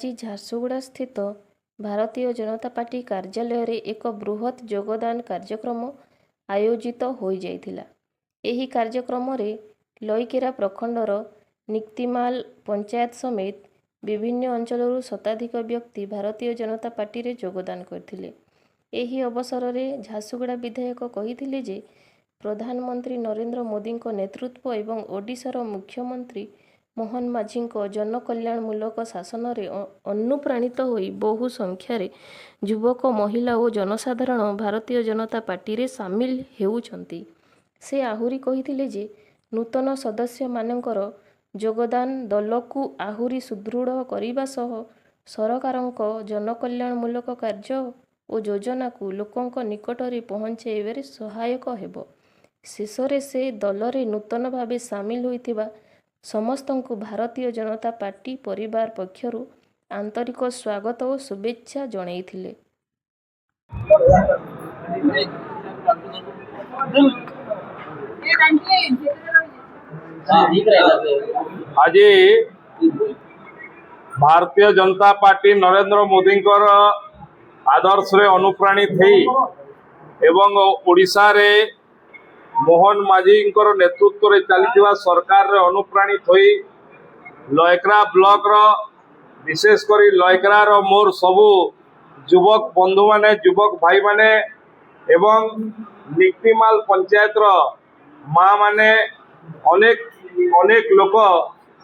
ଆଜି ଝାରସୁଗୁଡ଼ା ସ୍ଥିତ ଭାରତୀୟ ଜନତା ପାର୍ଟି କାର୍ଯ୍ୟାଳୟରେ ଏକ ବୃହତ୍ ଯୋଗଦାନ କାର୍ଯ୍ୟକ୍ରମ ଆୟୋଜିତ ହୋଇଯାଇଥିଲା। ଏହି କାର୍ଯ୍ୟକ୍ରମରେ ଲଇକେରା ପ୍ରଖଣ୍ଡର ନିକ୍ତିମାଲ ପଞ୍ଚାୟତ ସମେତ ବିଭିନ୍ନ ଅଞ୍ଚଳରୁ ଶତାଧିକ ବ୍ୟକ୍ତି ଭାରତୀୟ ଜନତା ପାର୍ଟିରେ ଯୋଗଦାନ କରିଥିଲେ। ଏହି ଅବସରରେ ଝାରସୁଗୁଡ଼ା ବିଧାୟକ କହିଥିଲେ ଯେ ପ୍ରଧାନମନ୍ତ୍ରୀ ନରେନ୍ଦ୍ର ମୋଦିଙ୍କ ନେତୃତ୍ୱ ଏବଂ ଓଡ଼ିଶାର ମୁଖ୍ୟମନ୍ତ୍ରୀ ମୋହନ ମାଝୀଙ୍କ ଜନକଲ୍ୟାଣମୂଳକ ଶାସନରେ ଅନୁପ୍ରାଣିତ ହୋଇ ବହୁ ସଂଖ୍ୟାରେ ଯୁବକ, ମହିଳା ଓ ଜନସାଧାରଣ ଭାରତୀୟ ଜନତା ପାର୍ଟିରେ ସାମିଲ ହେଉଛନ୍ତି। ସେ ଆହୁରି କହିଥିଲେ ଯେ ନୂତନ ସଦସ୍ୟମାନଙ୍କର ଯୋଗଦାନ ଦଳକୁ ଆହୁରି ସୁଦୃଢ଼ କରିବା ସହ ସରକାରଙ୍କ ଜନକଲ୍ୟାଣମୂଳକ କାର୍ଯ୍ୟ ଓ ଯୋଜନାକୁ ଲୋକଙ୍କ ନିକଟରେ ପହଞ୍ଚାଇବାରେ ସହାୟକ ହେବ। ଶେଷରେ ସେ ଦଳରେ ନୂତନ ଭାବେ ସାମିଲ ହୋଇଥିବା ସମସ୍ତଙ୍କୁ ଭାରତୀୟ ଜନତା ପାର୍ଟି ପରିବାର ପକ୍ଷରୁ ଆନ୍ତରିକ ସ୍ୱାଗତ ଓ ଶୁଭେଚ୍ଛା ଜଣାଇଥିଲେ। आज भारतीय जनता पार्टी नरेंद्र मोदी आदर्श रे अनुप्राणित एवं ओडिशा रे मोहन माझी नेतृत्व रे चली सरकार रे अनुप्राणित होई लयकरा ब्लॉक रो विशेषकर लयकरा रो मोर सबू युवक बंधु माने युवक भाई माने एवं निक्तिमाल पंचायत रो माँ माने अनेक अनेक लोक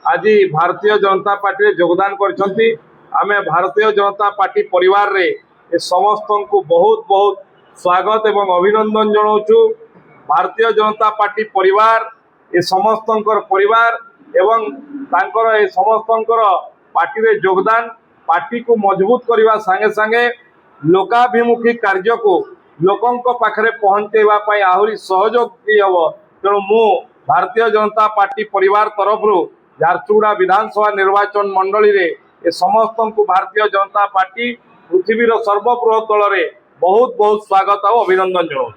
आज भारतीय जनता पार्टी रे योगदान करछंती। आमे भारतीय जनता पार्टी परिवार रे ए समस्त को बहुत बहुत स्वागत एवं अभिनंदन जनाऊँ। भारतीय जनता पार्टी परिवार ए समस्त परिवार एवं तांकर ए समस्त पार्टी रे योगदान पार्टी को मजबूत करने संगे संगे लोकाभिमुखी कार्य को लोकंक पाखरे पहुंचेबा पई आहुरी सहयोग हम। तेणु मु भारतीय जनता पार्टी परिवार तरफ झारसुगुड़ा विधानसभा निर्वाचन मंडली रे ए समस्त को भारतीय जनता पार्टी पृथ्वीर सर्वबृहत दल रे बहुत बहुत स्वागत और अभिनंदन जनाऊँ।